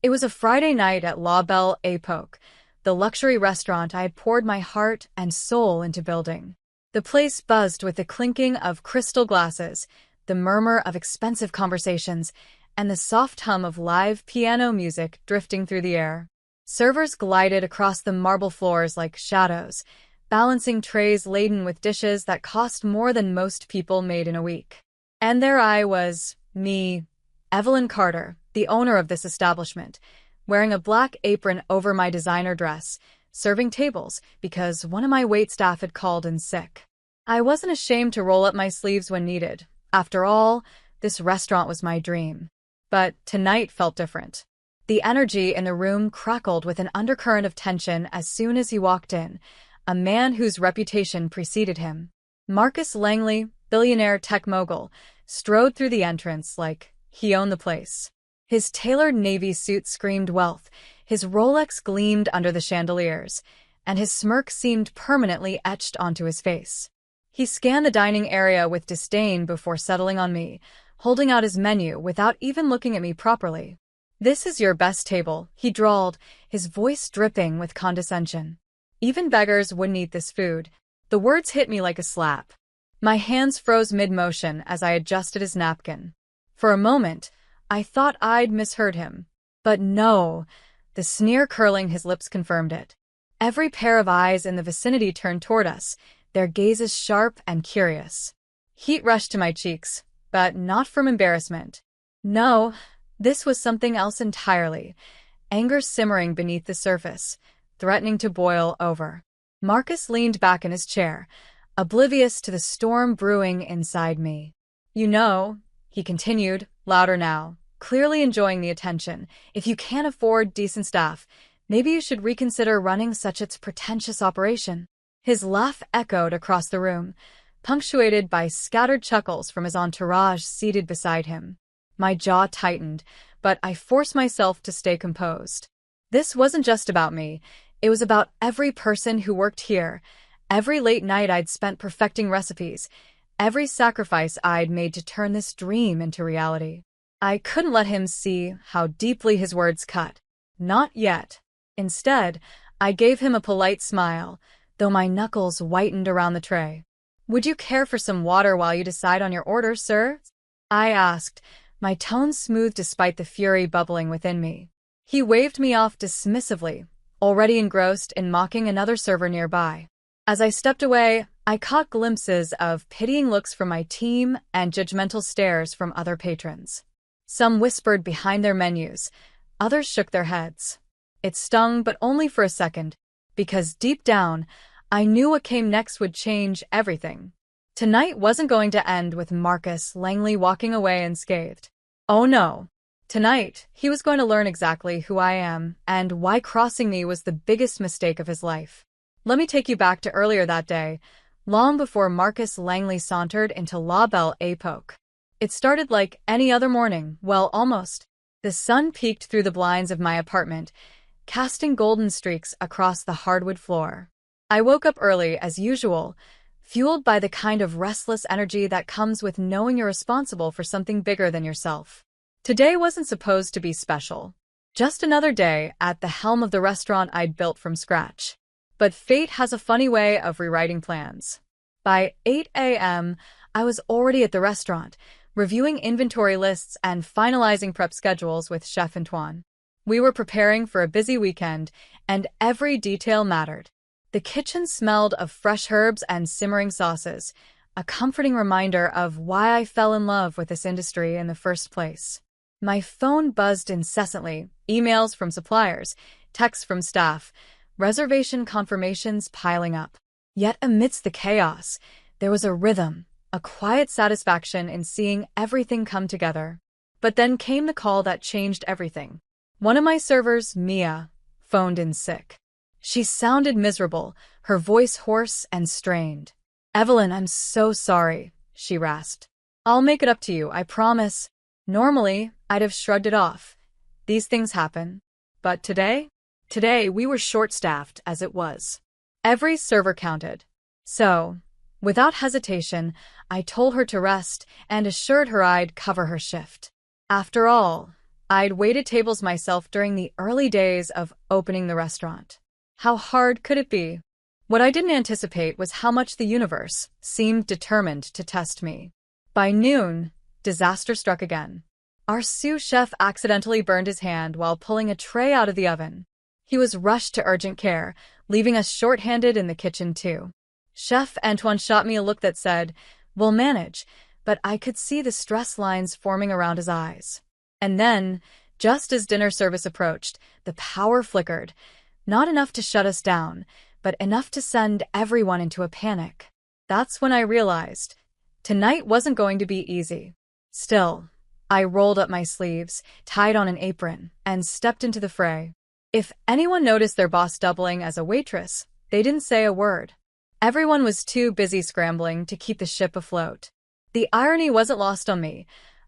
It was a Friday night at La Belle Époque, the luxury restaurant I had poured my heart and soul into building. The place buzzed with the clinking of crystal glasses, the murmur of expensive conversations, and the soft hum of live piano music drifting through the air. Servers glided across the marble floors like shadows, balancing trays laden with dishes that cost more than most people made in a week. And there I was, me, Evelyn Carter, the owner of this establishment, wearing a black apron over my designer dress, serving tables because one of my waitstaff had called in sick. I wasn't ashamed to roll up my sleeves when needed. After all, this restaurant was my dream. But tonight felt different. The energy in the room crackled with an undercurrent of tension as soon as he walked in, a man whose reputation preceded him. Marcus Langley, billionaire tech mogul, strode through the entrance like he owned the place. His tailored navy suit screamed wealth, his Rolex gleamed under the chandeliers, and his smirk seemed permanently etched onto his face. He scanned the dining area with disdain before settling on me, holding out his menu without even looking at me properly. "This is your best table," he drawled, his voice dripping with condescension. "Even beggars wouldn't eat this food." The words hit me like a slap. My hands froze mid-motion as I adjusted his napkin. For a moment, I thought I'd misheard him. But no, the sneer curling his lips confirmed it. Every pair of eyes in the vicinity turned toward us, their gazes sharp and curious. Heat rushed to my cheeks, but not from embarrassment. No, this was something else entirely, anger simmering beneath the surface, threatening to boil over. Marcus leaned back in his chair, oblivious to the storm brewing inside me. "You know," he continued, louder now, clearly enjoying the attention, "if you can't afford decent staff, maybe you should reconsider running such a pretentious operation." His laugh echoed across the room, punctuated by scattered chuckles from his entourage seated beside him. My jaw tightened, but I forced myself to stay composed. This wasn't just about me. It was about every person who worked here, every late night I'd spent perfecting recipes, every sacrifice I'd made to turn this dream into reality. I couldn't let him see how deeply his words cut. Not yet. Instead, I gave him a polite smile, though my knuckles whitened around the tray. "Would you care for some water while you decide on your order, sir?" I asked, my tone smooth despite the fury bubbling within me. He waved me off dismissively, already engrossed in mocking another server nearby. As I stepped away, I caught glimpses of pitying looks from my team and judgmental stares from other patrons. Some whispered behind their menus, others shook their heads. It stung, but only for a second, because deep down, I knew what came next would change everything. Tonight wasn't going to end with Marcus Langley walking away unscathed. Oh no. Tonight, he was going to learn exactly who I am and why crossing me was the biggest mistake of his life. Let me take you back to earlier that day, long before Marcus Langley sauntered into La Belle Époque. It started like any other morning, well, almost. The sun peeked through the blinds of my apartment, casting golden streaks across the hardwood floor. I woke up early, as usual, fueled by the kind of restless energy that comes with knowing you're responsible for something bigger than yourself. Today wasn't supposed to be special. Just another day at the helm of the restaurant I'd built from scratch. But fate has a funny way of rewriting plans. By 8 a.m., I was already at the restaurant, reviewing inventory lists and finalizing prep schedules with Chef Antoine. We were preparing for a busy weekend, and every detail mattered. The kitchen smelled of fresh herbs and simmering sauces, a comforting reminder of why I fell in love with this industry in the first place. My phone buzzed incessantly, emails from suppliers, texts from staff, reservation confirmations piling up. Yet amidst the chaos, there was a rhythm, a quiet satisfaction in seeing everything come together. But then came the call that changed everything. One of my servers, Mia, phoned in sick. She sounded miserable, her voice hoarse and strained. "Evelyn, I'm so sorry," she rasped. "I'll make it up to you, I promise." Normally, I'd have shrugged it off. These things happen. But today we were short-staffed as it was. Every server counted. So, without hesitation, I told her to rest and assured her I'd cover her shift. After all, I'd waited tables myself during the early days of opening the restaurant. How hard could it be? What I didn't anticipate was how much the universe seemed determined to test me. By noon, disaster struck again. Our sous chef accidentally burned his hand while pulling a tray out of the oven. He was rushed to urgent care, leaving us short-handed in the kitchen too. Chef Antoine shot me a look that said, "We'll manage," but I could see the stress lines forming around his eyes. And then, just as dinner service approached, the power flickered. Not enough to shut us down, but enough to send everyone into a panic. That's when I realized tonight wasn't going to be easy. Still, I rolled up my sleeves, tied on an apron, and stepped into the fray. If anyone noticed their boss doubling as a waitress, they didn't say a word. Everyone was too busy scrambling to keep the ship afloat. The irony wasn't lost on me.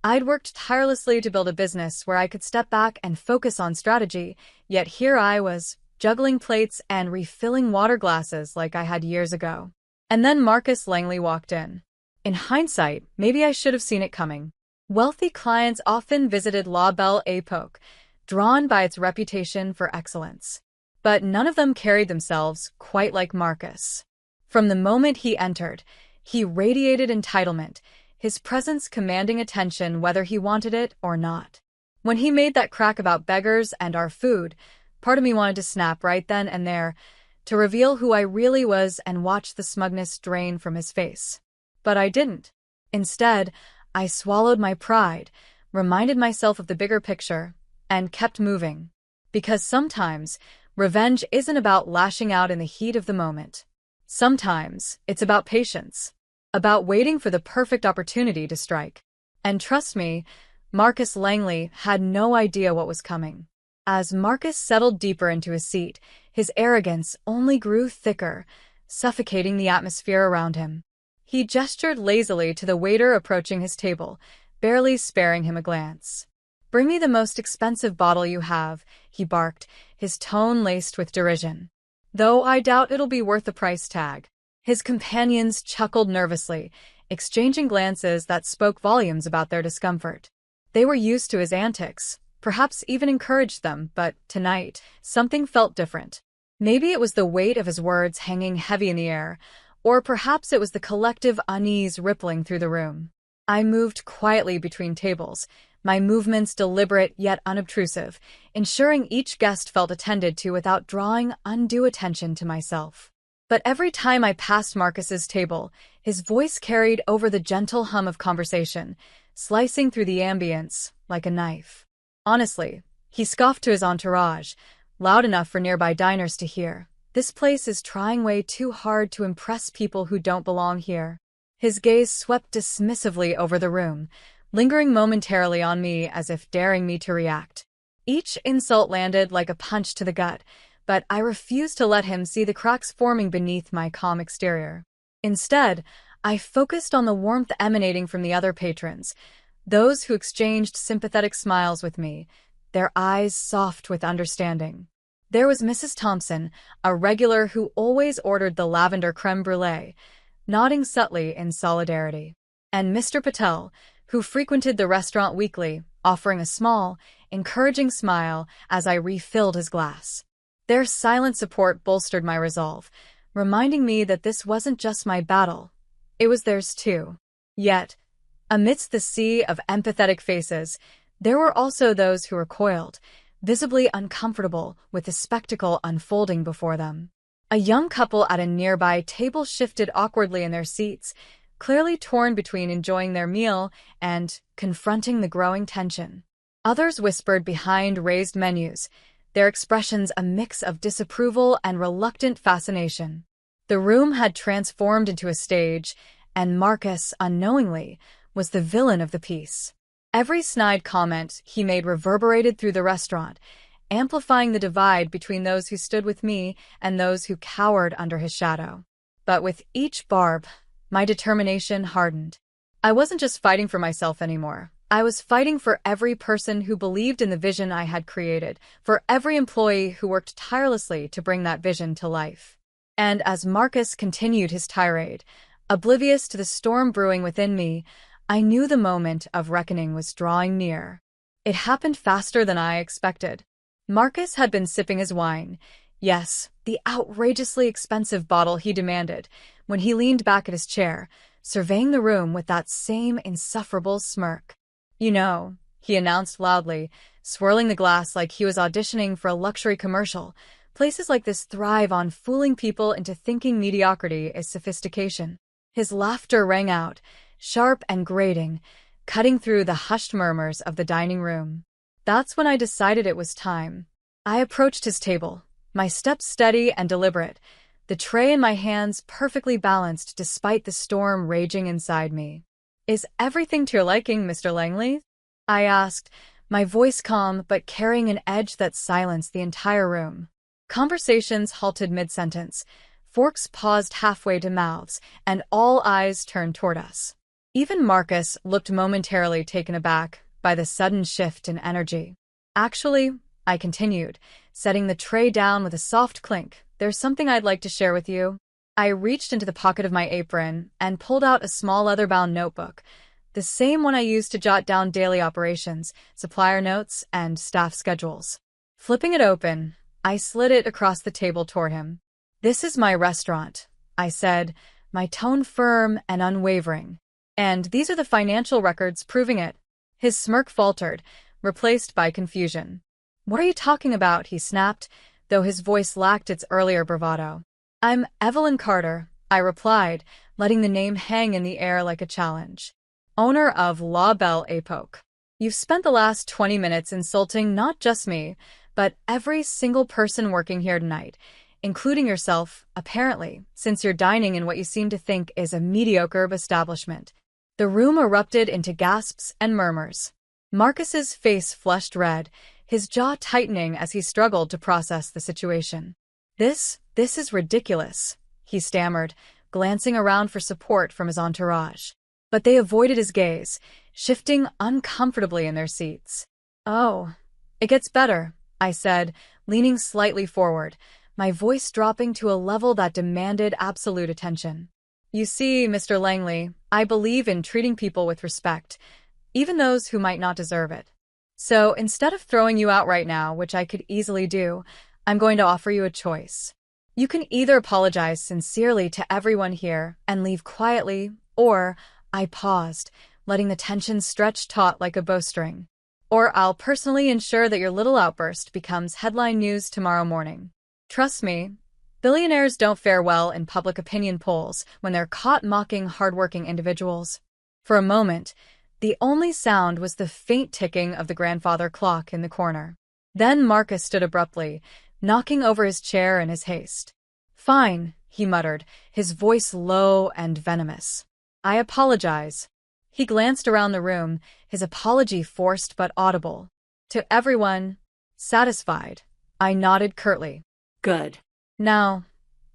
I'd worked tirelessly to build a business where I could step back and focus on strategy, yet here I was, juggling plates and refilling water glasses like I had years ago. And then Marcus Langley walked in. In hindsight, maybe I should have seen it coming. Wealthy clients often visited La Belle Époque, drawn by its reputation for excellence. But none of them carried themselves quite like Marcus. From the moment he entered, he radiated entitlement, his presence commanding attention whether he wanted it or not. When he made that crack about beggars and our food, part of me wanted to snap right then and there, to reveal who I really was and watch the smugness drain from his face. But I didn't. Instead, I swallowed my pride, reminded myself of the bigger picture, and kept moving. Because sometimes, revenge isn't about lashing out in the heat of the moment. Sometimes, it's about patience. About waiting for the perfect opportunity to strike. And trust me, Marcus Langley had no idea what was coming. As Marcus settled deeper into his seat, his arrogance only grew thicker, suffocating the atmosphere around him. He gestured lazily to the waiter approaching his table, barely sparing him a glance. "Bring me the most expensive bottle you have," he barked, his tone laced with derision. "Though I doubt it'll be worth the price tag." His companions chuckled nervously, exchanging glances that spoke volumes about their discomfort. They were used to his antics, perhaps even encouraged them, but tonight, something felt different. Maybe it was the weight of his words hanging heavy in the air, or perhaps it was the collective unease rippling through the room. I moved quietly between tables, my movements deliberate yet unobtrusive, ensuring each guest felt attended to without drawing undue attention to myself. But every time I passed Marcus's table, his voice carried over the gentle hum of conversation, slicing through the ambience like a knife. Honestly, he scoffed to his entourage, loud enough for nearby diners to hear. "This place is trying way too hard to impress people who don't belong here." His gaze swept dismissively over the room, lingering momentarily on me as if daring me to react. Each insult landed like a punch to the gut, but I refused to let him see the cracks forming beneath my calm exterior. Instead, I focused on the warmth emanating from the other patrons, those who exchanged sympathetic smiles with me, their eyes soft with understanding. There was Mrs. Thompson, a regular who always ordered the lavender creme brulee, nodding subtly in solidarity. And Mr. Patel, who frequented the restaurant weekly, offering a small, encouraging smile as I refilled his glass. Their silent support bolstered my resolve, reminding me that this wasn't just my battle, it was theirs too. Yet, amidst the sea of empathetic faces, there were also those who recoiled, visibly uncomfortable with the spectacle unfolding before them. A young couple at a nearby table shifted awkwardly in their seats, clearly torn between enjoying their meal and confronting the growing tension. Others whispered behind raised menus, their expressions a mix of disapproval and reluctant fascination. The room had transformed into a stage, and Marcus, unknowingly, was the villain of the piece. Every snide comment he made reverberated through the restaurant, amplifying the divide between those who stood with me and those who cowered under his shadow. But with each barb, my determination hardened. I wasn't just fighting for myself anymore. I was fighting for every person who believed in the vision I had created, for every employee who worked tirelessly to bring that vision to life. And as Marcus continued his tirade, oblivious to the storm brewing within me, I knew the moment of reckoning was drawing near. It happened faster than I expected. Marcus had been sipping his wine. Yes, the outrageously expensive bottle he demanded, when he leaned back at his chair, surveying the room with that same insufferable smirk. "You know," he announced loudly, swirling the glass like he was auditioning for a luxury commercial, "places like this thrive on fooling people into thinking mediocrity is sophistication." His laughter rang out, sharp and grating, cutting through the hushed murmurs of the dining room. That's when I decided it was time. I approached his table, my steps steady and deliberate, the tray in my hands perfectly balanced despite the storm raging inside me. "Is everything to your liking, Mr. Langley?" I asked, my voice calm but carrying an edge that silenced the entire room. Conversations halted mid-sentence, forks paused halfway to mouths, and all eyes turned toward us. Even Marcus looked momentarily taken aback by the sudden shift in energy. "Actually," I continued, setting the tray down with a soft clink, "there's something I'd like to share with you." I reached into the pocket of my apron and pulled out a small leather-bound notebook, the same one I used to jot down daily operations, supplier notes, and staff schedules. Flipping it open, I slid it across the table toward him. "This is my restaurant," I said, my tone firm and unwavering. "And these are the financial records proving it." His smirk faltered, replaced by confusion. "What are you talking about?" he snapped, though his voice lacked its earlier bravado. "I'm Evelyn Carter," I replied, letting the name hang in the air like a challenge. "Owner of La Belle Époque. You've spent the last 20 minutes insulting not just me, but every single person working here tonight, including yourself, apparently, since you're dining in what you seem to think is a mediocre establishment." The room erupted into gasps and murmurs. Marcus's face flushed red, his jaw tightening as he struggled to process the situation. This is ridiculous," he stammered, glancing around for support from his entourage. But they avoided his gaze, shifting uncomfortably in their seats. "Oh, it gets better," I said, leaning slightly forward, my voice dropping to a level that demanded absolute attention. "You see, Mr. Langley, I believe in treating people with respect, even those who might not deserve it. So instead of throwing you out right now, which I could easily do, I'm going to offer you a choice. You can either apologize sincerely to everyone here and leave quietly, or," I paused, letting the tension stretch taut like a bowstring, "or I'll personally ensure that your little outburst becomes headline news tomorrow morning. Trust me, billionaires don't fare well in public opinion polls when they're caught mocking hardworking individuals." For a moment, the only sound was the faint ticking of the grandfather clock in the corner. Then Marcus stood abruptly, knocking over his chair in his haste. "Fine," he muttered, his voice low and venomous. "I apologize." He glanced around the room, his apology forced but audible. "To everyone, satisfied?" I nodded curtly. "Good. Now,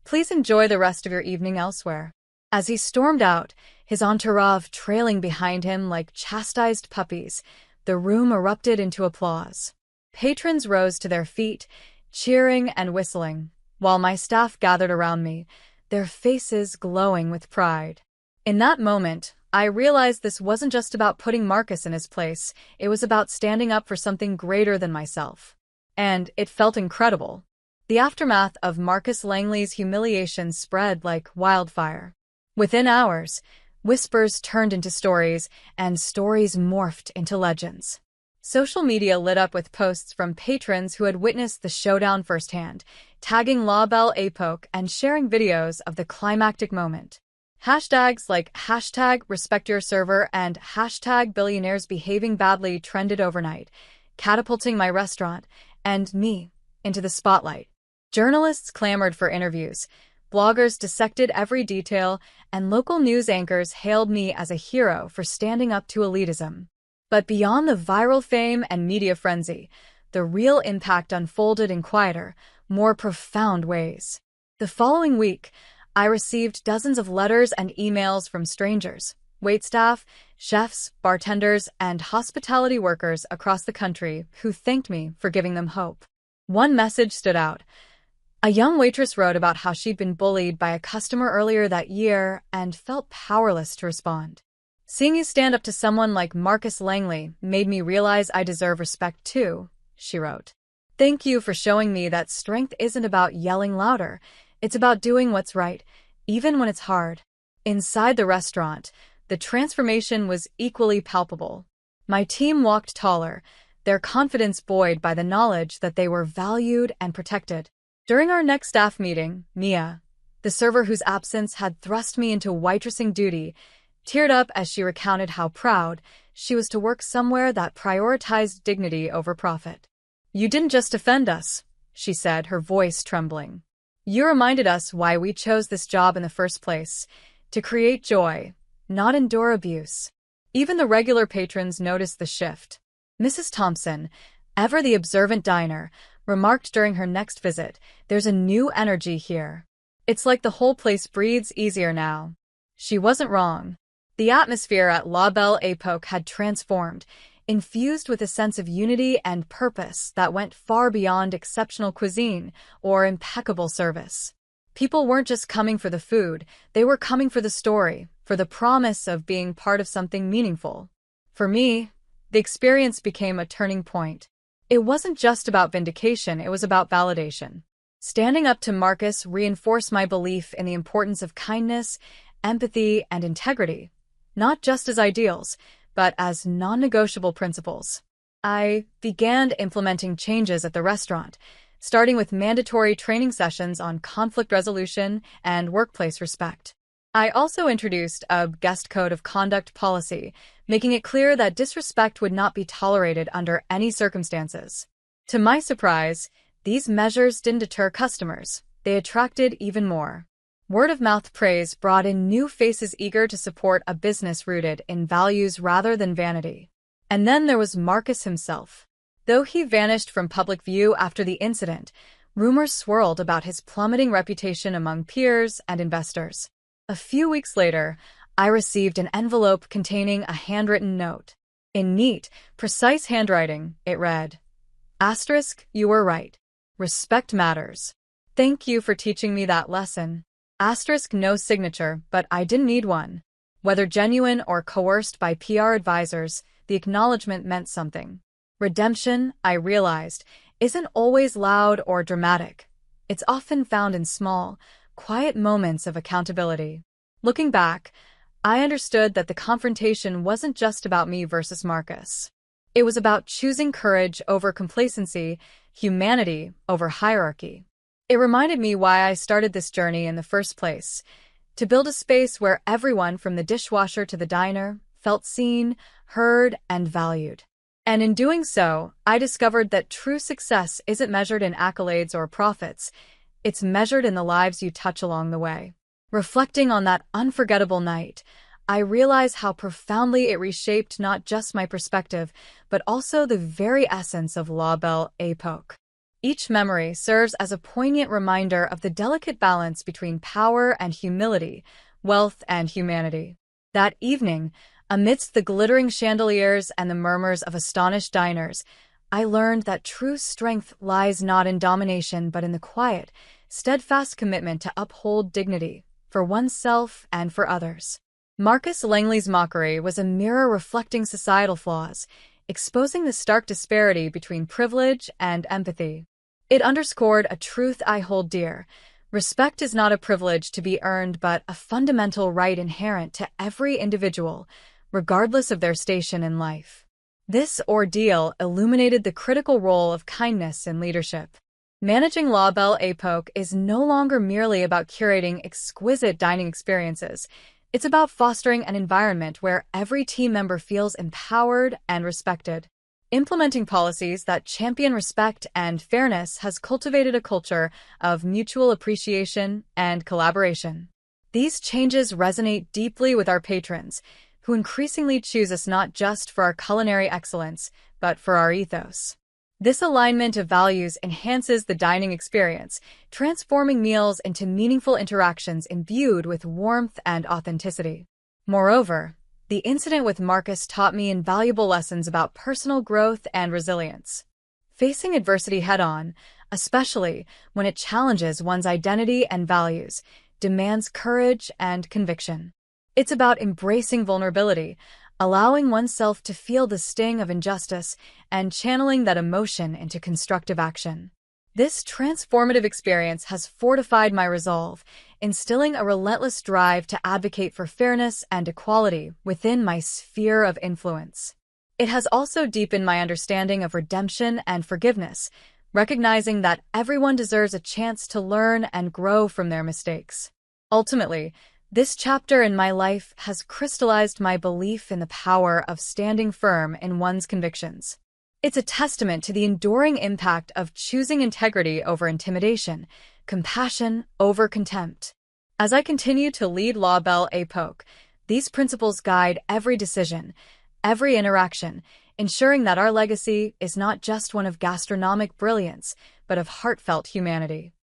please enjoy the rest of your evening elsewhere." As he stormed out, his entourage trailing behind him like chastised puppies, the room erupted into applause. Patrons rose to their feet, cheering and whistling, while my staff gathered around me, their faces glowing with pride. In that moment, I realized this wasn't just about putting Marcus in his place, it was about standing up for something greater than myself. And it felt incredible. The aftermath of Marcus Langley's humiliation spread like wildfire. Within hours, whispers turned into stories, and stories morphed into legends. Social media lit up with posts from patrons who had witnessed the showdown firsthand, tagging La Belle Époque and sharing videos of the climactic moment. Hashtags like #RespectYourServer and #Billionaires Behaving Badly trended overnight, catapulting my restaurant, and me, into the spotlight. Journalists clamored for interviews, bloggers dissected every detail, and local news anchors hailed me as a hero for standing up to elitism. But beyond the viral fame and media frenzy, the real impact unfolded in quieter, more profound ways. The following week, I received dozens of letters and emails from strangers, waitstaff, chefs, bartenders, and hospitality workers across the country who thanked me for giving them hope. One message stood out. A young waitress wrote about how she'd been bullied by a customer earlier that year and felt powerless to respond. Seeing you stand up to someone like Marcus Langley made me realize I deserve respect too, she wrote. Thank you for showing me that strength isn't about yelling louder. It's about doing what's right, even when it's hard. Inside the restaurant, the transformation was equally palpable. My team walked taller, their confidence buoyed by the knowledge that they were valued and protected. During our next staff meeting, Mia, the server whose absence had thrust me into waitressing duty, teared up as she recounted how proud she was to work somewhere that prioritized dignity over profit. You didn't just offend us, she said, her voice trembling. You reminded us why we chose this job in the first place, to create joy, not endure abuse. Even the regular patrons noticed the shift. Mrs. Thompson, ever the observant diner, remarked during her next visit, there's a new energy here. It's like the whole place breathes easier now. She wasn't wrong. The atmosphere at La Belle Époque had transformed, infused with a sense of unity and purpose that went far beyond exceptional cuisine or impeccable service. People weren't just coming for the food, they were coming for the story, for the promise of being part of something meaningful. For me, the experience became a turning point. It wasn't just about vindication, it was about validation. Standing up to Marcus reinforced my belief in the importance of kindness, empathy, and integrity, not just as ideals, but as non-negotiable principles. I began implementing changes at the restaurant, starting with mandatory training sessions on conflict resolution and workplace respect. I also introduced a guest code of conduct policy, making it clear that disrespect would not be tolerated under any circumstances. To my surprise, these measures didn't deter customers. They attracted even more. Word-of-mouth praise brought in new faces eager to support a business rooted in values rather than vanity. And then there was Marcus himself. Though he vanished from public view after the incident, rumors swirled about his plummeting reputation among peers and investors. A few weeks later, I received an envelope containing a handwritten note. In neat, precise handwriting, it read, "Asterisk, you were right. Respect matters. Thank you for teaching me that lesson." Asterisk, no signature, but I didn't need one. Whether genuine or coerced by PR advisors, the acknowledgement meant something. Redemption, I realized, isn't always loud or dramatic. It's often found in small, quiet moments of accountability. Looking back, I understood that the confrontation wasn't just about me versus Marcus. It was about choosing courage over complacency, humanity over hierarchy. It reminded me why I started this journey in the first place, to build a space where everyone from the dishwasher to the diner felt seen, heard, and valued. And in doing so, I discovered that true success isn't measured in accolades or profits. It's measured in the lives you touch along the way. Reflecting on that unforgettable night, I realized how profoundly it reshaped not just my perspective, but also the very essence of La Belle Époque. Each memory serves as a poignant reminder of the delicate balance between power and humility, wealth and humanity. That evening, amidst the glittering chandeliers and the murmurs of astonished diners, I learned that true strength lies not in domination but in the quiet, steadfast commitment to uphold dignity, for oneself and for others. Marcus Langley's mockery was a mirror reflecting societal flaws, exposing the stark disparity between privilege and empathy. It underscored a truth I hold dear. Respect is not a privilege to be earned but a fundamental right inherent to every individual, regardless of their station in life. This ordeal illuminated the critical role of kindness in leadership. Managing La Belle Époque is no longer merely about curating exquisite dining experiences. It's about fostering an environment where every team member feels empowered and respected. Implementing policies that champion respect and fairness has cultivated a culture of mutual appreciation and collaboration. These changes resonate deeply with our patrons, who increasingly choose us not just for our culinary excellence, but for our ethos. This alignment of values enhances the dining experience, transforming meals into meaningful interactions imbued with warmth and authenticity. Moreover, the incident with Marcus taught me invaluable lessons about personal growth and resilience. Facing adversity head-on, especially when it challenges one's identity and values, demands courage and conviction. It's about embracing vulnerability, allowing oneself to feel the sting of injustice, and channeling that emotion into constructive action. This transformative experience has fortified my resolve, instilling a relentless drive to advocate for fairness and equality within my sphere of influence. It has also deepened my understanding of redemption and forgiveness, recognizing that everyone deserves a chance to learn and grow from their mistakes. Ultimately, this chapter in my life has crystallized my belief in the power of standing firm in one's convictions. It's a testament to the enduring impact of choosing integrity over intimidation, compassion over contempt. As I continue to lead La Belle Époque, these principles guide every decision, every interaction, ensuring that our legacy is not just one of gastronomic brilliance, but of heartfelt humanity.